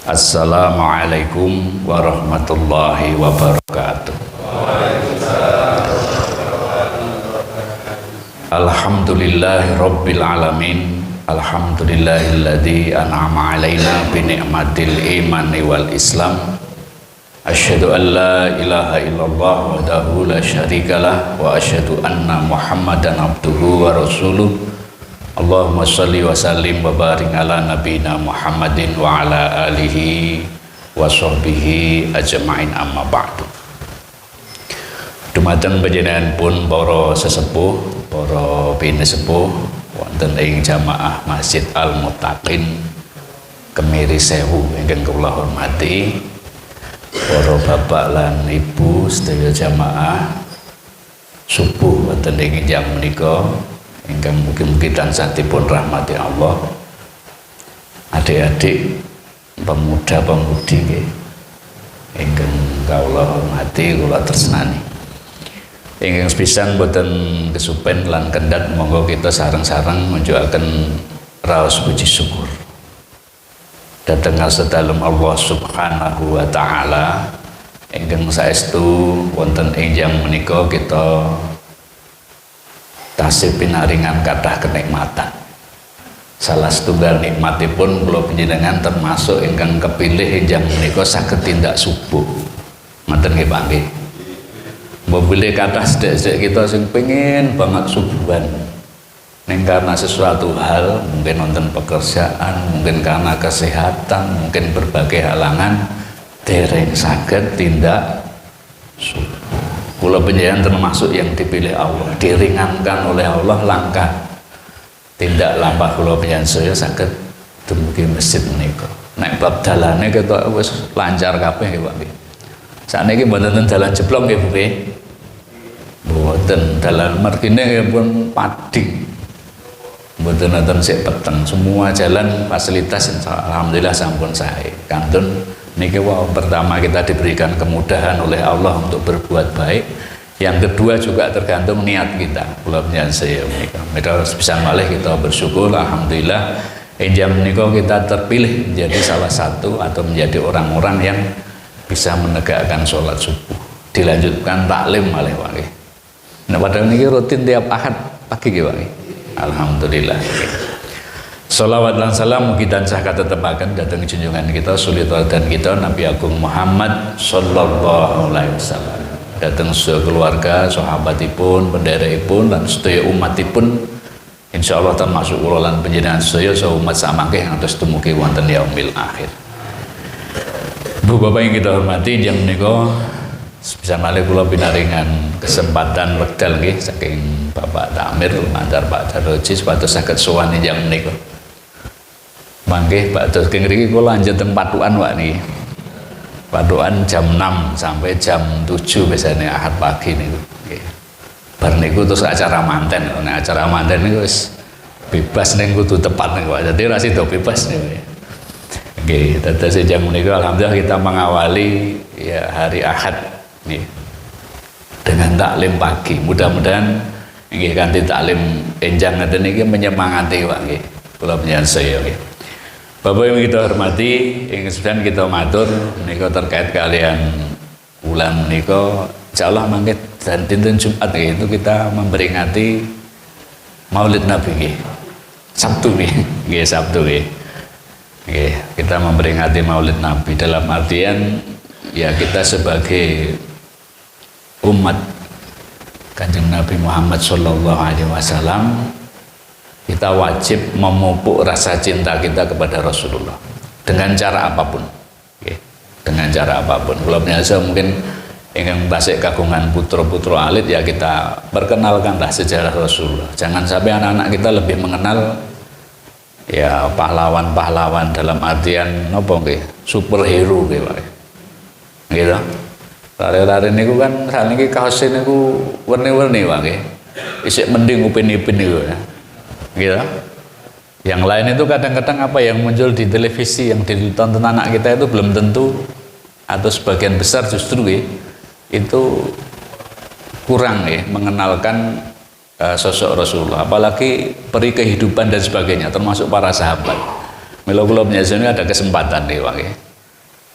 Assalamualaikum warahmatullahi wabarakatuh. Alhamdulillahi rabbil alamin. Alhamdulillahilladzi an'ama alaina bi ni'matil imani wal islam. Asyhadu an la ilaha illallah wahdahu la syarikalah wa asyhadu anna Muhammadan abduhu wa rasuluh. Allahumma sholli wa sallim wa barik ala nabiyina Muhammadin wa ala alihi wa sahbihi ajma'in, amma ba'du. Dumateng panjenengan pun para sesepuh, para pinesepuh wonten ing jamaah Masjid Al Muttaqin Kemiri Sewu ingkang kula hormati, para bapak lan ibu sedaya jamaah subuh wonten ing jam menika ingkang mugi-mugi tansah dipun rahmati Allah. Adik-adik, pemuda-pemudi nggih ingkang kula hormati, kula tresnani. Ingkang sepisan boten kesupen lan kendhat, monggo kita sareng-sareng munjulaken raos puji syukur dhateng sedalem Allah Subhanahu wa taala ingkang saestu wonten ing jam menika kita tasih pinaringan kathah kenikmatan. Salah setunggal nikmatipun kula panjenengan termasuk ingkang kepilih injang menika saged tindak subuh. Ngoten nggih Pak nggih. Mbok kathah sedhek-sedhek kita sing pengin banget subuhan. Ning karena sesuatu hal, mungkin wonten pekerjaan, mungkin karena kesehatan, mungkin berbagai halangan dereng saged tindak subuh. Kula panjenengan termasuk yang dipilih Allah, diringankan oleh Allah langkah tindak lampah kula panjenengan saya saged dumugi masjid menika. Nek bab dalane ketok wis lancar kabeh nggih Pak nggih. Sakniki mboten dalan jeblok nggih Bu nggih. Mboten dalan markine nggih pun padi. Mboten wonten sik peteng, semua jalan fasilitas alhamdulillah sampun sae. Kantun niki pertama kita diberikan kemudahan oleh Allah untuk berbuat baik. Yang kedua juga tergantung niat kita. Kula panjenengan saya menika bisa malih kita bersyukur alhamdulillah jam menika kita terpilih menjadi salah satu atau menjadi orang-orang yang bisa menegakkan sholat subuh. Dilanjutkan taklim malih wae. Nah padahal niki rutin tiap Ahad pagi nggih wae. Alhamdulillah. Sholawat dan salam mugi tansah katetepaken dhateng junjungan kita sultan dan kita Nabi Agung Muhammad sallallahu alaihi wasallam, dhateng sedaya keluarga, sahabatipun, penderekipun lan sedaya umatipun. Insyaallah termasuk kula lan panjenengan sedaya saha umat samangke ngantos dumugi wonten yaumil akhir. Bu Bapak yang kita hormati, jam menika sebisa malih kula pinaringan kesempatan wekdal nggih saking Bapak Takmir lumantar Pak Daroji supados saged sowan jam menika. Mangke Pak Dos ngriki kula lanjut teng patukan Pak niki. Patukan jam 6 sampai jam 7 biasanya Ahad pagi niku. Nggih. Bar niku terus acara manten. Nek acara manten niku wis bebas ning kudu tepat niku Pak. Dadi ora sida bebas niku. Nggih, dados jam menika alhamdulillah kita mengawali ya hari Ahad nggih. Dengan taklim pagi. Mudah-mudahan nggih kanthi taklim enjang ngeten iki menyemangati Pak nggih. Kula panjenengan saya nggih. Bapak yang kita hormati, yang sedang kita matur menika terkait kalian bulan menika insyaallah mangke dan dinten Jumat itu kita memperingati Maulid Nabi nggih. Sabtu nggih, Sabtu nggih. Nggih, kita memperingati Maulid Nabi dalam artian ya kita sebagai umat Kanjeng Nabi Muhammad sallallahu alaihi wasallam kita wajib memupuk rasa cinta kita kepada Rasulullah dengan cara apapun. Oke. Dengan cara apapun. Kalau biasa mungkin ingin tasik kagungan putra-putra alit ya kita perkenalkanlah sejarah Rasulullah. Jangan sampai anak-anak kita lebih mengenal ya pahlawan-pahlawan dalam artian apa nggih? Superhero nggih Pak. Gitu. Lari-lari niku kan saniki kaos niku warni-warni Pak nggih. Isih mending upin-ipin niku ya. Gitu. Yang lain itu kadang-kadang apa yang muncul di televisi yang ditonton anak kita itu belum tentu atau sebagian besar justru itu kurang mengenalkan sosok Rasulullah, apalagi peri kehidupan dan sebagainya, termasuk para sahabat. Mila kula nyuwun ada kesempatan nih Pak.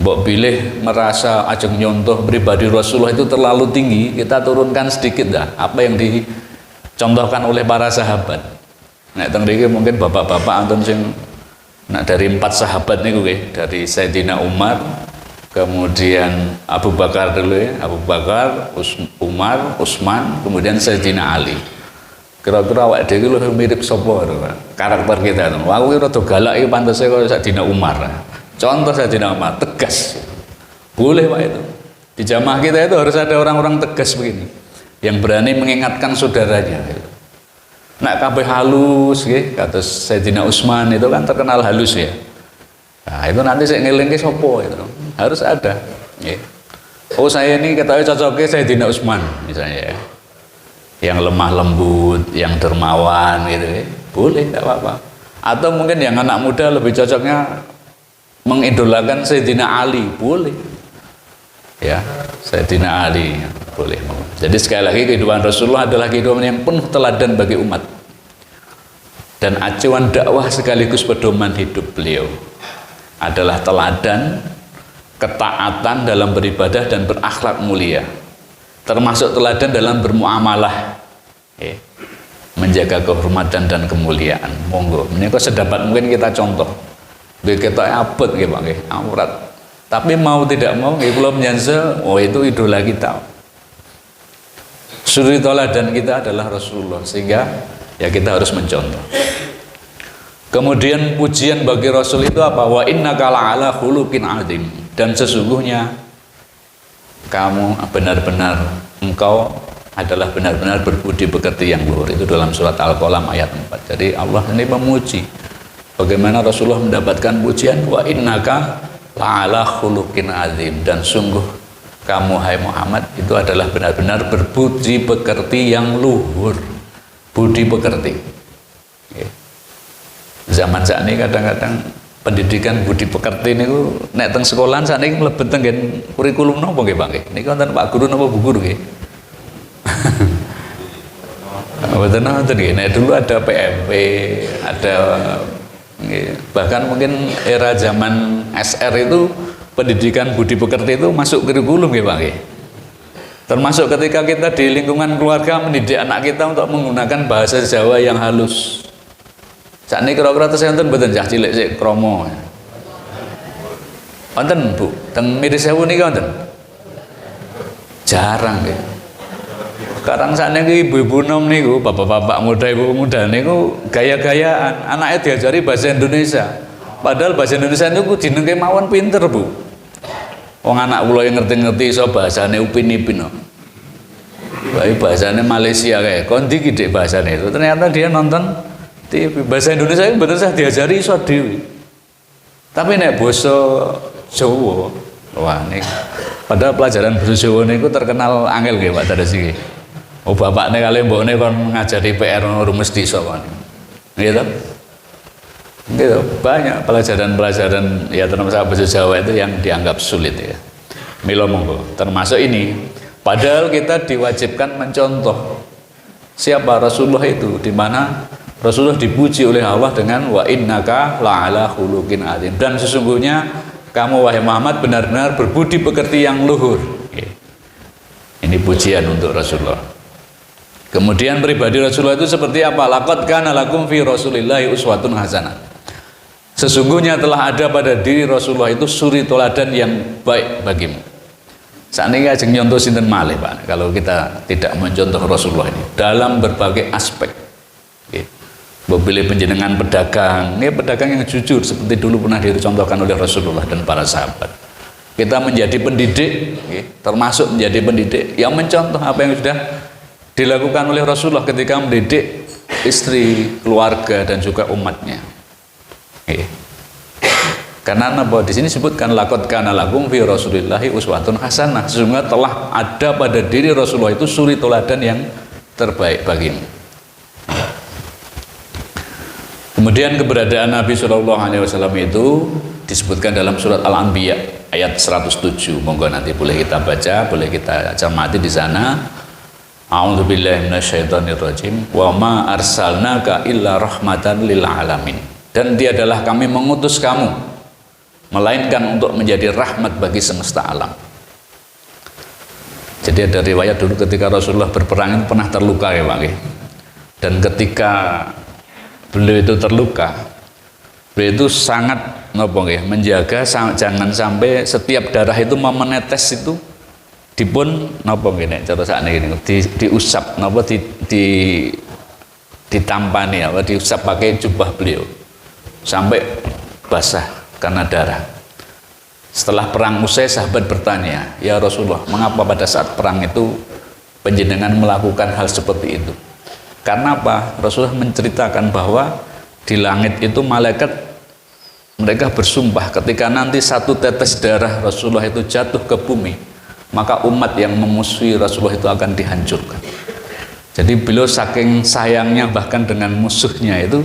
Mbok pilih merasa ajeng nyontoh pribadi Rasulullah itu terlalu tinggi, kita turunkan sedikit dah apa yang dicontohkan oleh para sahabat. Nek teng mriki mungkin bapak-bapak anton sing dari 4 sahabat niku nggih, dari Sayyidina Umar, kemudian Abu Bakar dulu ya, Abu Bakar, Umar, Utsman, kemudian Sayyidina Ali. Kira-kira awake dhewe lho mirip sapa karakter kita to. Aku ki rada galak iki pantese kaya Sayyidina Umar. Contoh Sayyidina Umar, tegas. Boleh Pak itu. Di jamaah kita itu harus ada orang-orang tegas begini, yang berani mengingatkan saudaranya. Nak kabeh halus nggih, kados Sayyidina Utsman itu kan terkenal halus ya. Nah, itu nanti saya ngelingke sapa itu. Harus ada. Nggih. Oh, saya ini ketahui cocoknya Sayyidina Utsman misalnya ya. Yang lemah lembut, yang dermawan gitu ya. Boleh, enggak apa-apa. Atau mungkin yang anak muda lebih cocoknya mengidolakan Sayyidina Ali, boleh ya, Sayyidina Ali boleh. Jadi sekali lagi kehidupan Rasulullah adalah kehidupan yang penuh teladan bagi umat dan acuan dakwah sekaligus pedoman hidup beliau adalah teladan ketaatan dalam beribadah dan berakhlak mulia, termasuk teladan dalam bermuamalah ya, menjaga kehormatan dan kemuliaan. Monggo menika sedapat mungkin kita contoh. Kita abot nggih Pak nggih, aurat. Tapi mau tidak mau nggih kula menyanse, oh itu idola kita. Suri teladan kita adalah Rasulullah, sehingga ya kita harus mencontoh. Kemudian pujian bagi Rasul itu apa? Wa innaka la'ala khuluqin azim. Dan sesungguhnya kamu benar-benar, engkau adalah benar-benar berbudi pekerti yang luhur. Itu dalam surat Al-Qalam ayat 4. Jadi Allah ini memuji bagaimana Rasulullah mendapatkan pujian, wa innaka la'ala khuluqin azim, dan sungguh kamu hai Muhammad itu adalah benar-benar berbudi pekerti yang luhur. Budi pekerti. Zaman saat ini kadang-kadang pendidikan budi pekerti niku nek teng sekolahan saat ini mlebet teng kurikulum napa nggih Pak nggih? Niki wonten Pak Guru napa Bu Guru nggih? Mboten wonten nggih. Nek dulu ada PMP, ada bahkan mungkin era zaman SR itu pendidikan budi pekerti itu masuk kurikulum ya Pak nggih. Termasuk ketika kita di lingkungan keluarga mendidik anak kita untuk menggunakan bahasa Jawa yang halus. Saat ini kira-kira tesih wonten mboten cah cilik sik kromo. Wonten Bu, teng Miris Sewu niki wonten? Jarang nggih. Sekarang saat ini ibu-ibu nom niku, bapak-bapak muda, ibu muda niku gaya-gayaan, anaknya diajari bahasa Indonesia. Padahal bahasa Indonesia niku jenenge mawon pinter Bu. Wong anak kula yang ngerti-ngerti iso bahasane upin-ipin kok. Bae bahasane Malaysia kayak kondi gede bahasane itu. Ternyata dia nonton TV bahasa Indonesia itu bener saya diajari iso dhewe. Tapi nek basa Jawa, wah nih. Padahal pelajaran bahasa Jawa niku terkenal angel nggih Pak Dadas iki. Oh bapaknya kali mbokne kon ngajari PR rumus desa kon. Gitu. Gitu. Banyak pelajaran-pelajaran ya termasuk bahasa Jawa itu yang dianggap sulit ya. Mila monggo. Termasuk ini. Padahal kita diwajibkan mencontoh siapa Rasulullah itu, di mana Rasulullah dipuji oleh Allah dengan wa innaka la'ala khuluqin azim, dan sesungguhnya kamu wahai Muhammad benar-benar berbudi pekerti yang luhur. Ini pujian untuk Rasulullah. Kemudian pribadi Rasulullah itu seperti apa? Laqad kana lakum fi Rasulillahi uswatun hasanah. Sesungguhnya telah ada pada diri Rasulullah itu suri teladan yang baik bagimu. Saat ini ajeng nyontoh sinten malih Pak, kalau kita tidak mencontoh Rasulullah ini dalam berbagai aspek. Memilih penjenengan pedagang, ini pedagang yang jujur seperti dulu pernah dicontohkan oleh Rasulullah dan para sahabat. Kita menjadi pendidik, termasuk menjadi pendidik yang mencontoh apa yang sudah dilakukan oleh Rasulullah ketika mendidik istri, keluarga dan juga umatnya. Karena apa? Di sini sebutkan laqad kana lakum fi Rasulillahi uswatun hasanah. Sesungguhnya telah ada pada diri Rasulullah itu suri teladan yang terbaik bagimu. Kemudian keberadaan Nabi Shallallahu Alaihi Wasallam itu disebutkan dalam surat Al-Anbiya ayat 107. Monggo nanti boleh kita baca, boleh kita cermati di sana. A'udzubillahi minasyaitonirrajim. Wa ma arsalnaka illa rahmatan lil alamin. Dan dia adalah kami mengutus kamu melainkan untuk menjadi rahmat bagi semesta alam. Jadi ada riwayat dulu ketika Rasulullah berperang itu pernah terluka ya Pak. Dan ketika beliau itu terluka, beliau itu sangat menjaga jangan sampai setiap darah itu mau menetes itu dipun cara sakniki diusap ditampani diusap pakai jubah beliau sampai basah karena darah. Setelah perang usai, sahabat bertanya, "Ya Rasulullah, mengapa pada saat perang itu panjenengan melakukan hal seperti itu?" Karena apa? Rasulullah menceritakan bahwa di langit itu malaikat mereka bersumpah ketika nanti satu tetes darah Rasulullah itu jatuh ke bumi, maka umat yang memusuhi Rasulullah itu akan dihancurkan. Jadi beliau saking sayangnya bahkan dengan musuhnya itu,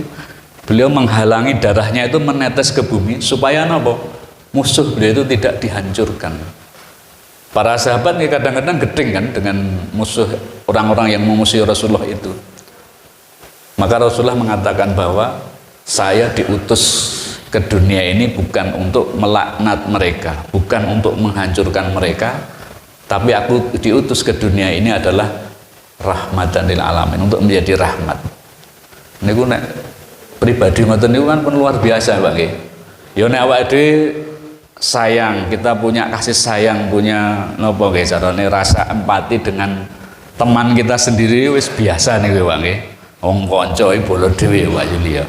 beliau menghalangi darahnya itu menetes ke bumi supaya musuh beliau itu tidak dihancurkan. Para sahabat kadang-kadang gedeng kan dengan musuh orang-orang yang memusuhi Rasulullah itu. Maka Rasulullah mengatakan bahwa saya diutus ke dunia ini bukan untuk melaknat mereka, bukan untuk menghancurkan mereka, tapi aku diutus ke dunia ini adalah rahmatan lil alamin, untuk menjadi rahmat. Niku nek pribadi ngoten niku kan luar biasa Pak nggih. Ya nek awake dhewe sayang, kita punya kasih sayang, punya carane rasa empati dengan teman kita sendiri wis biasa niku Pak nggih. Wong kanca iki bolo dhewe Pak Yulia.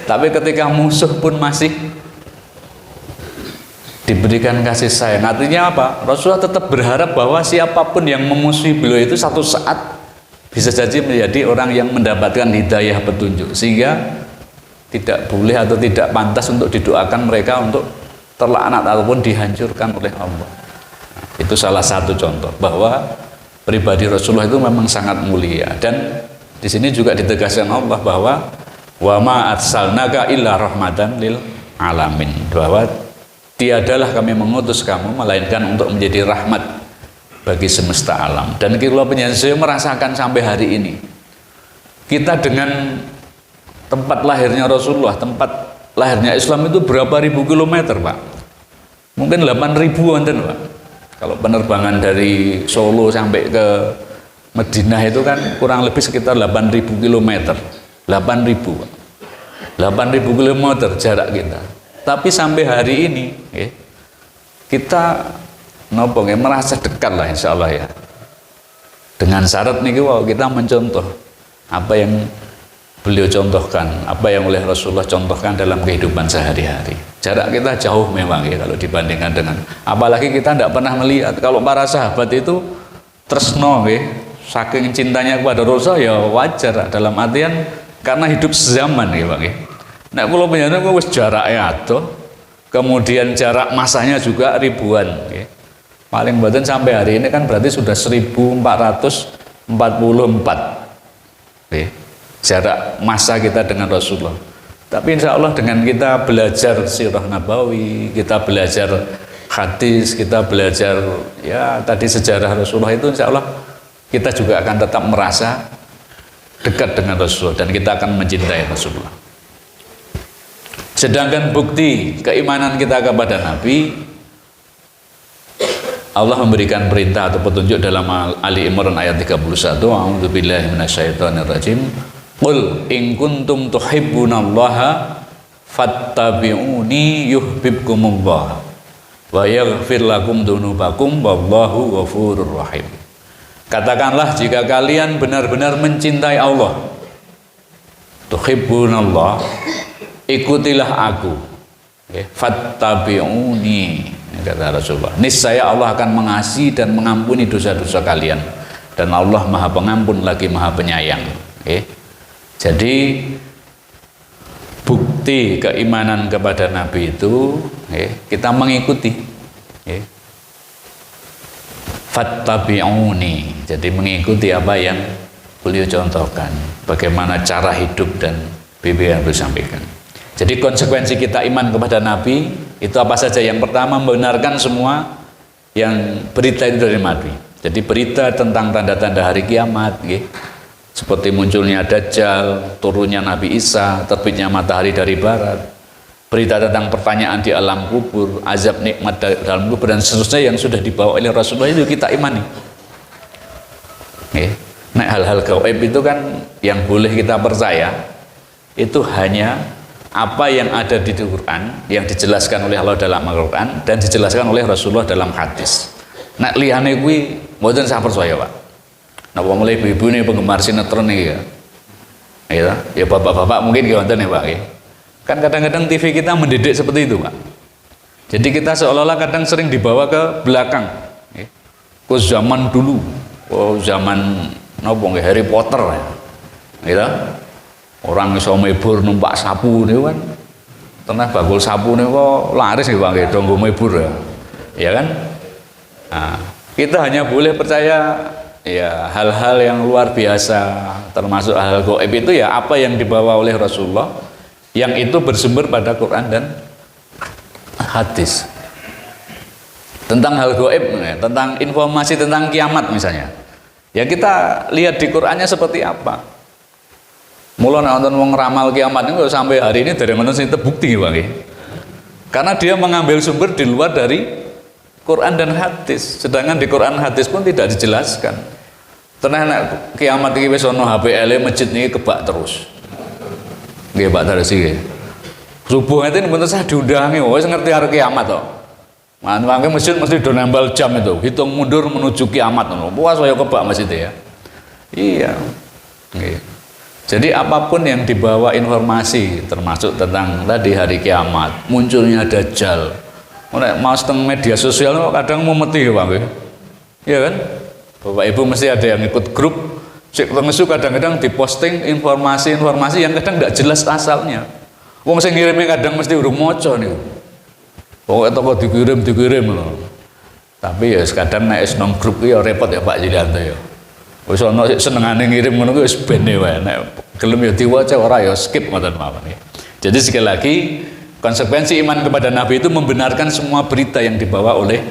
Tapi ketika musuh pun masih diberikan kasih sayang. Artinya apa? Rasulullah tetap berharap bahwa siapapun yang memusuhi beliau itu satu saat bisa jadi menjadi orang yang mendapatkan hidayah petunjuk, sehingga tidak boleh atau tidak pantas untuk didoakan mereka untuk terlaknat ataupun dihancurkan oleh Allah. Itu salah satu contoh bahwa pribadi Rasulullah itu memang sangat mulia. Dan di sini juga ditegaskan Allah bahwa wa ma arsalnaka illa rahmatan lil alamin, bahwa tiadalah kami mengutus kamu melainkan untuk menjadi rahmat bagi semesta alam. Dan kalau penyanyi saya merasakan sampai hari ini, kita dengan tempat lahirnya Rasulullah, tempat lahirnya Islam itu berapa ribu kilometer Pak? Mungkin 8.000 wonten Pak. Kalau penerbangan dari Solo sampai ke Madinah itu kan kurang lebih sekitar 8.000 kilometer. 8.000 Pak. 8.000 kilometer jarak kita. Tapi sampai hari ini kita merasa dekat lah insya Allah ya. Dengan syarat nih kita mencontoh apa yang beliau contohkan, apa yang oleh Rasulullah contohkan dalam kehidupan sehari-hari. Jarak kita jauh memang ya kalau dibandingkan dengan, apalagi kita tidak pernah melihat. Kalau para sahabat itu tresno saking cintanya kepada Rasul ya wajar, dalam artian karena hidup sezaman ya Pak. Nah kalau penyanyi wis jaraknya atuh, kemudian jarak masanya juga ribuan. Paling badan sampai hari ini kan berarti sudah 1444 jarak masa kita dengan Rasulullah. Tapi insya Allah dengan kita belajar sirah nabawi, kita belajar hadis, kita belajar ya tadi sejarah Rasulullah itu, insya Allah kita juga akan tetap merasa dekat dengan Rasulullah dan kita akan mencintai Rasulullah. Sedangkan bukti keimanan kita kepada Nabi, Allah memberikan perintah atau petunjuk dalam Ali Imran ayat 31, a'udzubillahi minasyaitonirrajim, qul in kuntum tuhibbunallaha fattabi'uni yuhibbukumullah wa yaghfir lakum dzunubakum wallahu ghafurur rahim. Katakanlah jika kalian benar-benar mencintai Allah, tuhibbunallah, ikutilah aku, fattabi'uni, kata Rasulullah, niscaya Allah akan mengasihi dan mengampuni dosa-dosa kalian, dan Allah Maha Pengampun lagi Maha Penyayang. Jadi bukti keimanan kepada Nabi itu kita mengikuti, fattabi'uni, jadi mengikuti apa yang beliau contohkan, bagaimana cara hidup dan yang beliau sampaikan. Jadi konsekuensi kita iman kepada Nabi itu apa saja? Yang pertama, membenarkan semua yang berita itu dari Nabi. Jadi berita tentang tanda-tanda hari kiamat, seperti munculnya Dajjal, turunnya Nabi Isa, terbitnya matahari dari barat, berita tentang pertanyaan di alam kubur, azab nikmat dalam kubur dan seterusnya yang sudah dibawa oleh Rasulullah itu kita imani. Nah, hal-hal gaib itu kan yang boleh kita percaya itu hanya apa yang ada di Quran, yang dijelaskan oleh Allah dalam Al-Quran dan dijelaskan oleh Rasulullah dalam hadis. Nah, liyane kuwi mboten sak percaya, Pak. Nah, mulai ibu-ibu ini penggemar sinetron nih ya. Ya bapak-bapak mungkin wonten ya, Pak. Kan kadang-kadang TV kita mendidik seperti itu, Pak. Jadi kita seolah-olah kadang sering dibawa ke belakang. Ke zaman dulu. Oh, zaman nopo nggih Harry Potter ya. Gitu. Orang iso mebur numpak sapu niku kan. Tenah bakul sapu niku laris nggih Pak nggih donggo mebur ya. Ya kan? Nah, kita hanya boleh percaya ya hal-hal yang luar biasa termasuk hal gaib itu ya apa yang dibawa oleh Rasulullah yang itu bersumber pada Quran dan hadis. Tentang hal gaib, tentang informasi tentang kiamat misalnya. Ya kita lihat di Qur'annya seperti apa. Mula nonton wong ramal kiamat itu sampai hari ini dari mana sih terbukti Bang. Karena dia mengambil sumber di luar dari Quran dan hadis. Sedangkan di Quran hadis pun tidak dijelaskan. Ternyata kiamat iki wis ana HPL masjid niki kebak terus. Nggih Pak Darsi nggih. Subuh ngene mboten sah diundangi wis ngerti arep kiamat to. Mangke masjid mesti do nambal jam itu, hitung mundur menuju kiamat ngono. Puas saya kebak masjid ya. Iya. Nggih. Jadi apapun yang dibawa informasi termasuk tentang tadi hari kiamat, munculnya dajjal. Mau setengah media sosial kadang mau mati ya Bang. Iya kan? Bapak Ibu mesti ada yang ikut grup. Kadang-kadang diposting informasi-informasi yang kadang tidak jelas asalnya. Wong sing ngirime kadang mesti urung maca niku. Pokoke toko dikirim loh. Tapi ya kadang nek nang grup ya repot ya Pak Julianto ya. Wis ana senengane ngirim ngono kuwi wis bene wae. Nek gelem ya diwaca ora ya skip ngoten mawon. Jadi sekali lagi konsekuensi iman kepada Nabi itu membenarkan semua berita yang dibawa oleh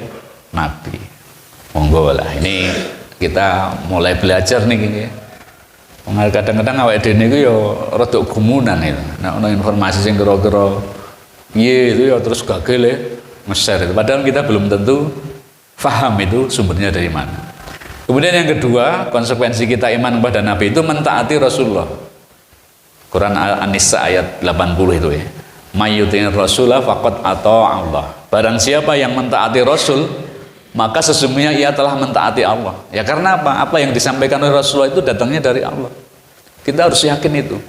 Nabi. Monggo lah, ini kita mulai belajar nih. Kadang-kadang awake dhewe niku ya rada gumunan itu. Nek ana informasi sing kira-kira piye itu ya terus gagal ya nge-share itu. Padahal kita belum tentu paham itu sumbernya dari mana. Kemudian yang kedua, konsekuensi kita iman kepada Nabi itu mentaati Rasulullah. Quran An-Nisa ayat 80 itu ya. Mayyutin Rasulah faqad ata Allah. Barang siapa yang mentaati Rasul, maka sesungguhnya ia telah mentaati Allah. Ya karena apa? Apa yang disampaikan oleh Rasulullah itu datangnya dari Allah. Kita harus yakin itu.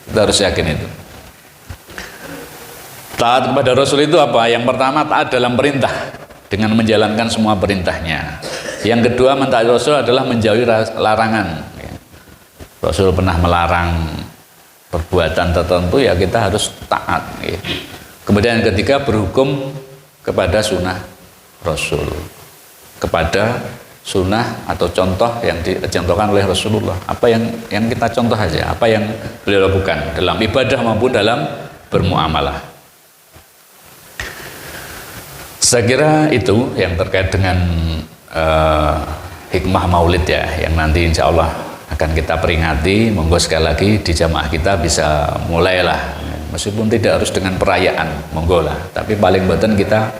Kita harus yakin itu. Taat kepada Rasul itu apa? Yang pertama taat dalam perintah dengan menjalankan semua perintahnya. Yang kedua mentaati Rasul adalah menjauhi larangan. Rasul pernah melarang perbuatan tertentu ya kita harus taat. Kemudian yang ketiga berhukum kepada sunnah Rasul, kepada sunnah atau contoh yang dicontohkan oleh Rasulullah. Apa yang kita contoh aja, apa yang beliau lakukan dalam ibadah maupun dalam bermuamalah. Saya kira itu yang terkait dengan hikmah maulid ya, yang nanti insya Allah akan kita peringati. Monggo sekali lagi di jamaah kita bisa mulailah, meskipun tidak harus dengan perayaan, monggo lah. Tapi paling penting kita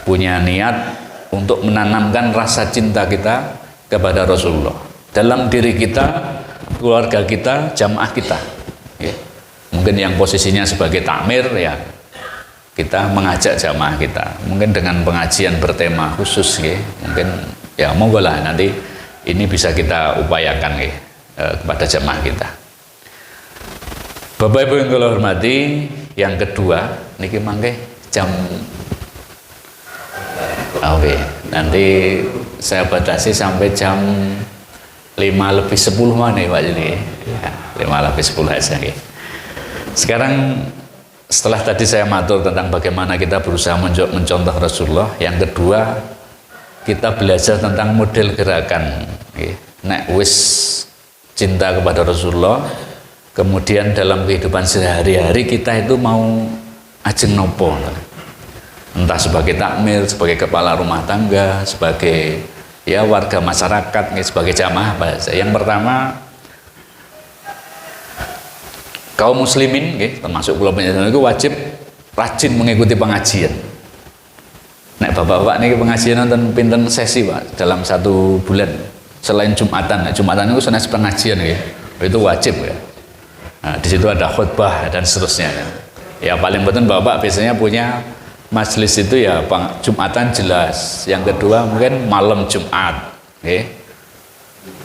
punya niat untuk menanamkan rasa cinta kita kepada Rasulullah dalam diri kita, keluarga kita, jamaah kita. Ya. Mungkin yang posisinya sebagai takmir ya kita mengajak jamaah kita, mungkin dengan pengajian bertema khusus ya. Mungkin ya monggo lah nanti ini bisa kita upayakan ya. Kepada jemaah kita. Bapak Ibu yang kula hormati, yang kedua niki mangke jam oke, nanti saya batasi sampai jam 5:50 mana Pak jadi ya, 5:50 aja ya. Sekarang setelah tadi saya matur tentang bagaimana kita berusaha mencontoh Rasulullah, yang kedua kita belajar tentang model gerakan ya. Nek wis cinta kepada Rasulullah, kemudian dalam kehidupan sehari-hari kita itu mau ajeng nopo, entah sebagai takmir, sebagai kepala rumah tangga, sebagai ya warga masyarakat, sebagai jamaah bahasa. Yang pertama, kaum muslimin termasuk kula panjenengan itu wajib rajin mengikuti pengajian. Nek bapak-bapak nih pengajian nonton pinten sesi Pak dalam 1 bulan selain Jumatan. Nah, Jumatan itu senes pengajian ya. Itu wajib ya. Nah, di situ ada khutbah dan seterusnya. Ya paling penting bapak biasanya punya majelis itu ya Jumatan jelas. Yang kedua mungkin malam Jumat. Okay.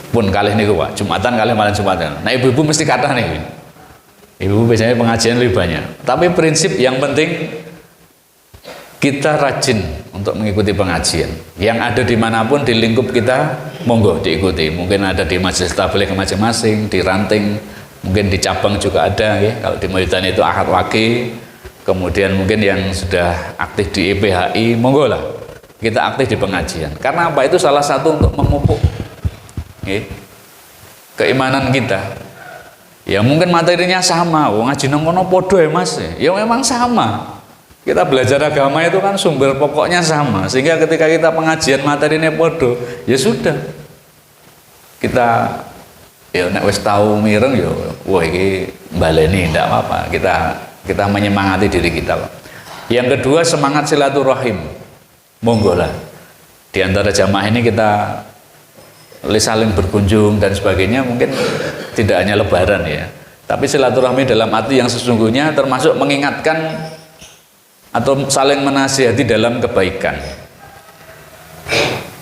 Pun kali ini Pak, Jumatan kali malam Jumatan. Nah ibu-ibu mesti kata nih. Ibu biasanya pengajian lebih banyak. Tapi prinsip yang penting kita rajin untuk mengikuti pengajian. Yang ada dimanapun di lingkup kita, monggo diikuti. Mungkin ada di majelis tabligh masing-masing, di ranting, mungkin di cabang juga ada. Ya. Kalau di Mohidan itu Ahad Waki, kemudian mungkin yang sudah aktif di IPHI, monggo lah kita aktif di pengajian. Karena apa? Itu salah satu untuk memupuk keimanan kita. Ya mungkin materinya sama, ngaji nang kono podo ya Mas. Ya memang sama. Kita belajar agama itu kan sumber pokoknya sama, sehingga ketika kita pengajian materinya podo, ya sudah. Kita ya nek wis tahu mireng ya, wah iki baleni ndak apa-apa. Kita menyemangati diri kita. Yang kedua semangat silaturahim. Monggo lah. Di antara jamaah ini kita saling berkunjung dan sebagainya, mungkin tidak hanya lebaran ya. Tapi silaturahmi dalam arti yang sesungguhnya termasuk mengingatkan atau saling menasihati dalam kebaikan,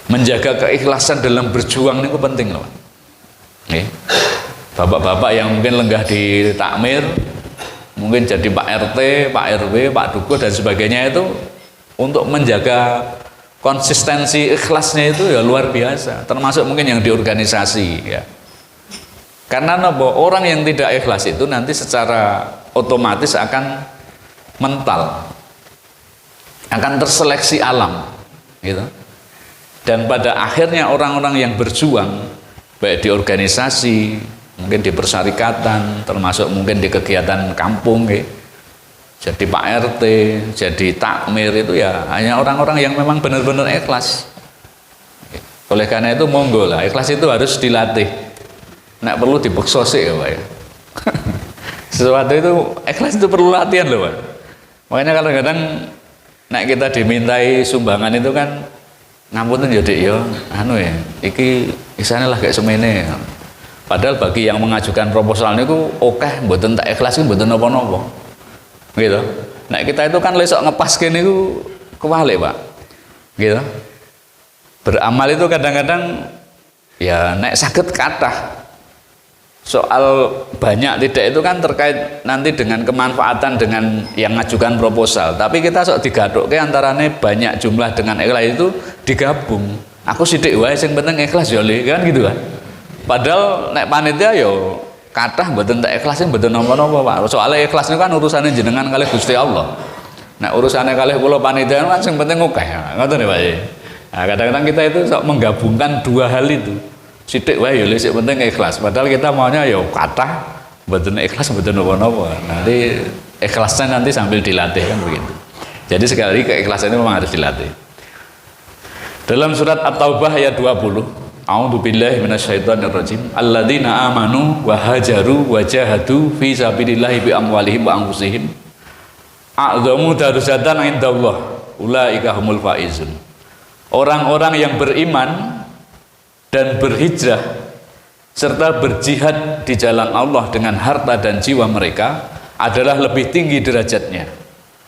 menjaga keikhlasan dalam berjuang itu penting loh. Bapak-bapak yang mungkin lenggah di takmir, mungkin jadi Pak RT, Pak RW, Pak Dukuh dan sebagainya, itu untuk menjaga konsistensi ikhlasnya itu ya luar biasa. Termasuk mungkin yang di organisasi ya. Karena orang yang tidak ikhlas itu nanti secara otomatis akan mental, akan terseleksi alam gitu. Dan pada akhirnya orang-orang yang berjuang baik di organisasi, mungkin di persyarikatan, termasuk mungkin di kegiatan kampung ya, jadi Pak RT, jadi takmir itu ya hanya orang-orang yang memang benar-benar ikhlas. Oleh karena itu monggo lah, ikhlas itu harus dilatih. Nek perlu dipeksa sih ya Pak ya. Sesuatu itu ikhlas itu perlu latihan loh Pak. Makanya kadang-kadang nek kita dimintai sumbangan itu kan ngapunten ya Dik ya, anu ya, iki isane lah kayak semene. Padahal bagi yang mengajukan proposal niku oke, mboten tak ikhlas iki mboten napa-napa. Gitu. Nek kita itu kan lesok ngepaske niku kewalik, Pak. Gitu. Beramal itu kadang-kadang ya nek saged kathah. Soal banyak tidak itu kan terkait nanti dengan kemanfaatan dengan yang ngajukan proposal. Tapi kita sok digadukke antarane banyak jumlah dengan ikhlas itu digabung. Aku sithik wae sing penting ikhlas ya kan gitu kan. Padahal nek panitia yo kathah mboten tak ikhlasin mboten napa-napa Pak. Soale ikhlas niku kan urusane jenengan kalih Gusti Allah. Nek urusane kalih kula panitia kan sing penting akeh. Ngoten ya Pak. Nah, kadang-kadang kita itu sok menggabungkan dua hal itu. Sithik wae ya sing penting ikhlas. Padahal kita maunya ya kathah mboten ikhlas mboten napa-napa. Nanti ikhlasnya nanti sambil dilatih kan begitu. Jadi sekali lagi keikhlasan itu memang harus dilatih. Dalam surat At-Taubah ayat 20, A'udzu billahi minasyaitonir rajim. Alladzina amanu wa hajaru wa jahadu fi sabilillahi bi amwalihim wa anfusihim a'dzamu darajatan indallah ulaika humul faizun. Orang-orang yang beriman dan berhijrah serta berjihad di jalan Allah dengan harta dan jiwa mereka adalah lebih tinggi derajatnya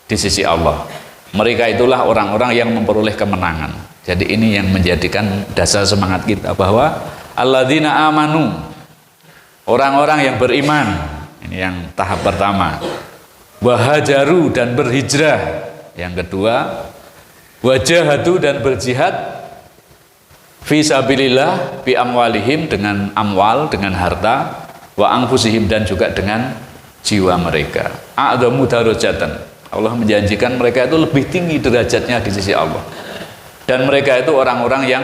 di sisi Allah. Mereka itulah orang-orang yang memperoleh kemenangan. Jadi ini yang menjadikan dasar semangat kita bahwa alladzina amanu, orang-orang yang beriman, ini yang tahap pertama. Wahajaru dan berhijrah, yang kedua. Wajahadu dan berjihad fi sabilillah bi amwalihim, dengan amwal, dengan harta, wa anfusihim, dan juga dengan jiwa mereka. A'dhamu darajatan, Allah menjanjikan mereka itu lebih tinggi derajatnya di sisi Allah. Dan mereka itu orang-orang yang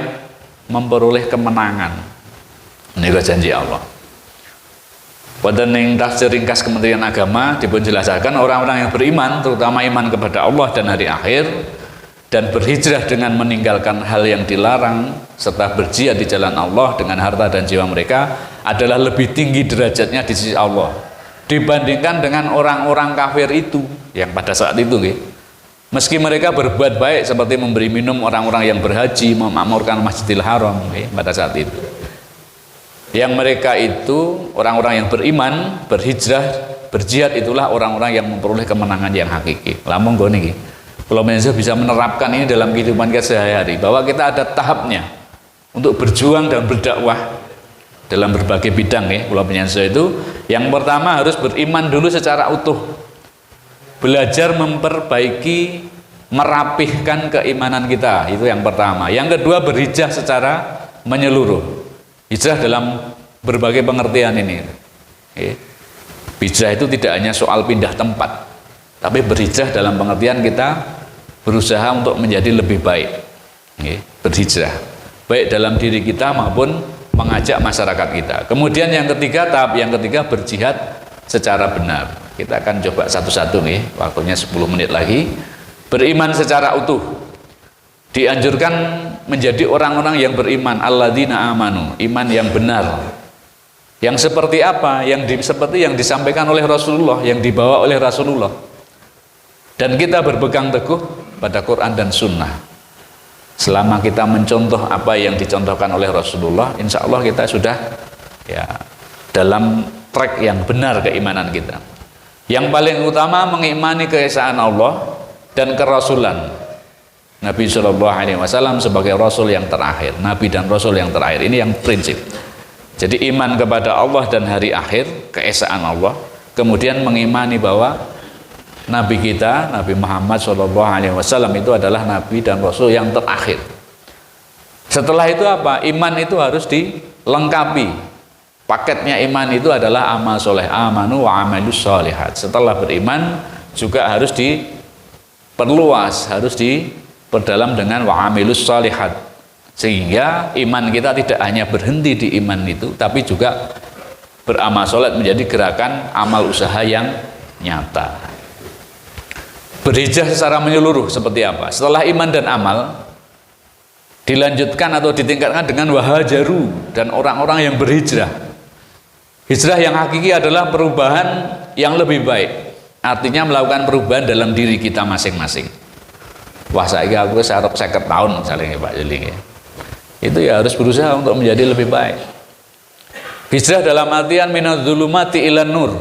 memperoleh kemenangan. Ini janji Allah. Pada ning tafsir ringkas Kementerian Agama dipunjelaskan orang-orang yang beriman, terutama iman kepada Allah dan hari akhir, dan berhijrah dengan meninggalkan hal yang dilarang serta berjihad di jalan Allah dengan harta dan jiwa mereka adalah lebih tinggi derajatnya di sisi Allah dibandingkan dengan orang-orang kafir itu. yang pada saat itu nggih. Meski mereka berbuat baik seperti memberi minum orang-orang yang berhaji, memakmurkan Masjidil Haram nggih, pada saat itu. Yang mereka itu orang-orang yang beriman, berhijrah, berjihad, itulah orang-orang yang memperoleh kemenangan yang hakiki. Lah monggo niki. Kalau bisa menerapkan ini dalam kehidupan kita sehari-hari, bahwa kita ada tahapnya untuk berjuang dan berdakwah dalam berbagai bidang ya. Kalau penyanyi itu yang pertama harus beriman dulu secara utuh, belajar memperbaiki, merapihkan keimanan kita, itu yang pertama. Yang kedua berhijrah secara menyeluruh, hijrah dalam berbagai pengertian ini. Hijrah itu tidak hanya soal pindah tempat, tapi berhijrah dalam pengertian kita berusaha untuk menjadi lebih baik, berhijrah baik dalam diri kita maupun mengajak masyarakat kita. Kemudian yang ketiga, tahap yang ketiga berjihad secara benar. Kita akan coba satu-satu nih, waktunya 10 menit lagi. Beriman secara utuh, dianjurkan menjadi orang-orang yang beriman, alladzina amanu, iman yang benar. Yang seperti apa? Seperti yang disampaikan oleh Rasulullah, yang dibawa oleh Rasulullah. Dan kita berpegang teguh pada Quran dan Sunnah. Selama kita mencontoh apa yang dicontohkan oleh Rasulullah, insya Allah kita sudah ya dalam track yang benar keimanan kita. Yang paling utama mengimani keesaan Allah dan kerasulan Nabi Shallallahu Alaihi Wasallam sebagai Rasul yang terakhir, Nabi dan Rasul yang terakhir. Ini yang prinsip. Jadi iman kepada Allah dan hari akhir, keesaan Allah. Kemudian mengimani bahwa Nabi kita, Nabi Muhammad SAW itu adalah Nabi dan Rasul yang terakhir. Setelah itu apa? Iman itu harus dilengkapi. Paketnya iman itu adalah amal soleh, amanu wa amalus solihat. Setelah beriman juga harus diperluas, harus diperdalam dengan wa amilus solihat. Sehingga iman kita tidak hanya berhenti di iman itu, tapi juga beramal soleh menjadi gerakan amal usaha yang nyata. Berhijrah secara menyeluruh seperti apa? Setelah iman dan amal dilanjutkan atau ditingkatkan dengan wahajaru dan orang-orang yang berhijrah. Hijrah yang hakiki adalah perubahan yang lebih baik. Artinya melakukan perubahan dalam diri kita masing-masing. Wah, saya aku sarap 50 tahun misalnya Pak Jeli. Itu ya harus berusaha untuk menjadi lebih baik. Hijrah dalam artian minadzulumati ilan nur.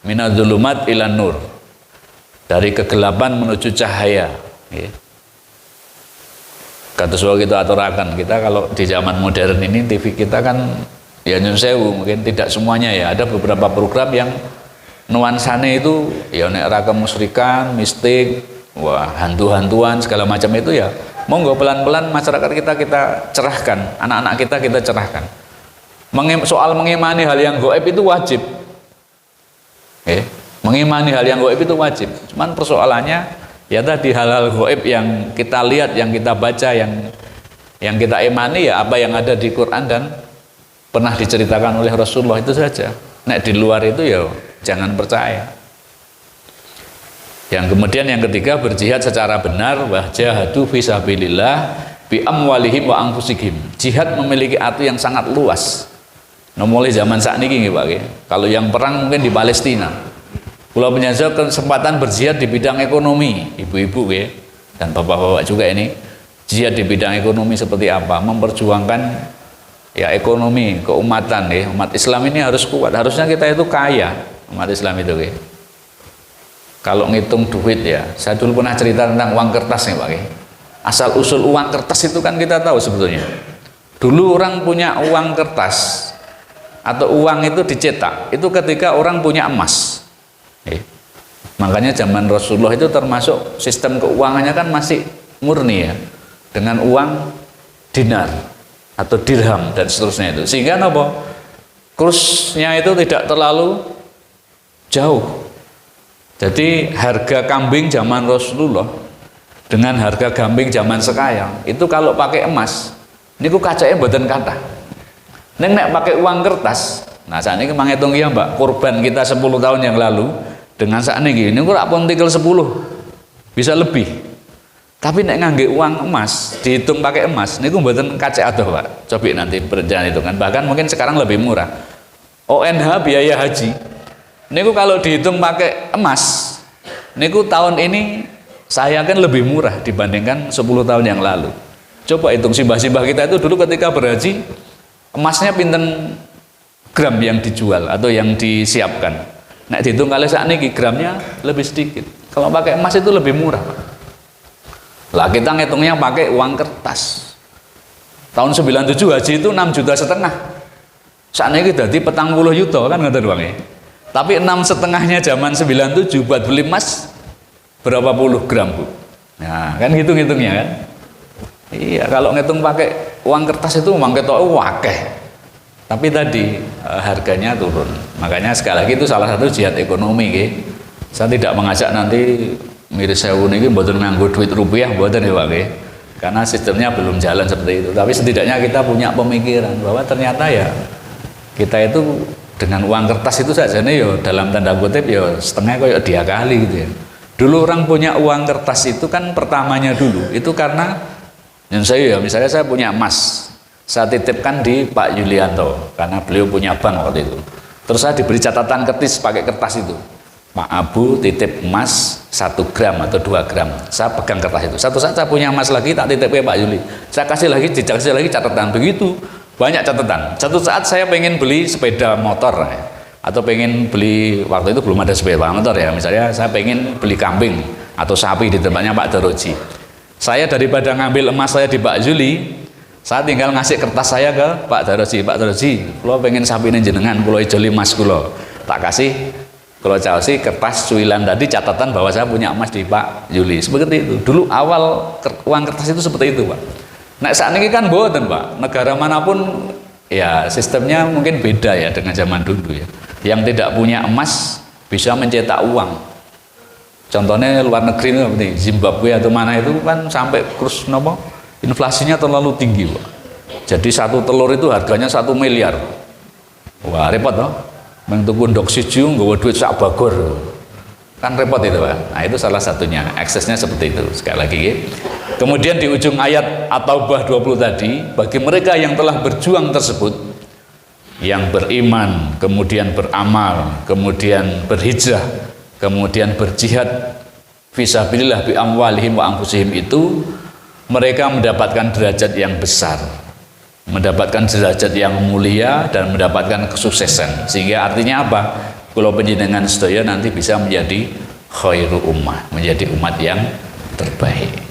Minadzulumat ilan nur. Dari kegelapan menuju cahaya. Kata soal kita aturakan, kita kalau di zaman modern ini TV kita kan ya nyun sewu, mungkin tidak semuanya ya. Ada beberapa program yang nuansanya itu ya nek ra kemusyrikan, mistik, wah hantu-hantuan segala macam itu ya. Monggo pelan-pelan masyarakat kita cerahkan, anak-anak kita cerahkan. Soal mengimani hal yang gaib itu wajib. Mengimani hal yang gaib itu wajib. Cuman persoalannya ya tadi hal-hal gaib yang kita lihat, yang kita baca, yang kita imani ya apa yang ada di Quran dan pernah diceritakan oleh Rasulullah itu saja. Nek di luar itu ya jangan percaya. Yang kemudian yang ketiga berjihad secara benar, wajahadu fi sabilillah bi amwalihim wa anfusihim. Jihad memiliki arti yang sangat luas. Mulai zaman saat ini Pak. Kalau yang perang mungkin di Palestina. Pulau Penyanjau kesempatan berjihad di bidang ekonomi, ibu-ibu dan bapak-bapak juga ini jihad di bidang ekonomi seperti apa? Memperjuangkan ya ekonomi keumatan umat Islam ini harus kuat. Harusnya kita itu kaya umat Islam itu Kalau ngitung duit ya, saya dulu pernah cerita tentang uang kertas nih Pak. Asal usul uang kertas itu kan kita tahu sebetulnya. Dulu orang punya uang kertas atau uang itu dicetak itu ketika orang punya emas. Makanya zaman Rasulullah itu termasuk sistem keuangannya kan masih murni ya, dengan uang dinar atau dirham dan seterusnya itu. Sehingga apa? Kursnya itu tidak terlalu jauh. Jadi harga kambing zaman Rasulullah dengan harga kambing zaman sekarang itu kalau pakai emas, ini ku kacanya mboten kathah. Nek pakai uang kertas, nah saat ini menghitung ya Mbak, kurban kita 10 tahun yang lalu dengan saat ini ku rak pun tinggal 10 bisa lebih. Tapi nek ngangge uang emas dihitung pakai emas niku mboten kacek adoh Pak. Coba nanti perjalanan itu kan, bahkan mungkin sekarang lebih murah. ONH biaya haji niku kalau dihitung pakai emas niku tahun ini saya kan lebih murah dibandingkan 10 tahun yang lalu. Coba hitung simbah-simbah kita itu dulu ketika berhaji, emasnya pinten gram yang dijual atau yang disiapkan. Nek dihitung kali saat ini gramnya lebih sedikit. Kalau pakai emas itu lebih murah. Lah kita ngitungnya pakai uang kertas. Tahun 97 haji itu 6,5 juta. Saat ini jadi 40 juta kan ngoten uangnya. Tapi 6,5-nya zaman 97 buat beli emas berapa puluh gram, Bu? Nah, kan hitung-hitungnya kan. Iya, kalau ngitung pakai uang kertas itu memang ketok wakeh. Tapi tadi harganya turun. Makanya sekali lagi itu salah satu jihad ekonomi nggih. Saya tidak mengajak nanti miris sewu niki mboten nganggo duit rupiah mboten ya, Pak nggih. Karena sistemnya belum jalan seperti itu. Tapi setidaknya kita punya pemikiran bahwa ternyata ya kita itu dengan uang kertas itu saja nih yo dalam tanda kutip yo setengah koyo diakali gitu ya. Dulu orang punya uang kertas itu kan pertamanya dulu itu karena yang saya ya misalnya saya punya emas, saya titipkan di Pak Yulianto karena beliau punya bank waktu itu. Terus saya diberi catatan ketis pakai kertas itu. Pak Abu titip emas 1 gram atau 2 gram. Saya pegang kertas itu. Satu saat saya punya emas lagi tak titip ke Pak Yuli. Saya kasih lagi catatan begitu. Banyak catatan. Satu saat saya pengen beli sepeda motor atau pengen beli, waktu itu belum ada sepeda motor ya. Misalnya saya pengen beli kambing atau sapi di tempatnya Pak Daroji. Saya daripada ngambil emas saya di Pak Yuli, saya tinggal ngasih kertas saya ke Pak Daroji. Pak Daroji, kalau pengen sapi ini jenengan, kalau ijoli emas kulo, tak kasih. Kalau jauh sih kertas cuilan tadi catatan bahwa saya punya emas di Pak Yuli. Seperti itu. Dulu awal uang kertas itu seperti itu, Pak. Nah saat ini kan boten, Pak. Negara manapun ya sistemnya mungkin beda ya dengan zaman dulu ya. Yang tidak punya emas bisa mencetak uang. Contohnya luar negeri seperti Zimbabwe atau mana itu kan sampai kurs nopo inflasinya terlalu tinggi, Pak. Jadi satu telur itu harganya 1 miliar. Wah repot loh. Mentuku ndok siji nggawa duit sak bagor. Kan repot itu, Pak. Nah, itu salah satunya. Aksesnya seperti itu. Sekali lagi ya. Kemudian di ujung ayat At-Taubah 20 tadi, bagi mereka yang telah berjuang tersebut, yang beriman, kemudian beramal, kemudian berhijrah, kemudian berjihad fisabilillah bi amwalihim wa anfusihim itu, mereka mendapatkan derajat yang besar, mendapatkan derajat yang mulia dan mendapatkan kesuksesan. Sehingga artinya apa? Kalau panjenengan sedaya nanti bisa menjadi khairu ummah, menjadi umat yang terbaik.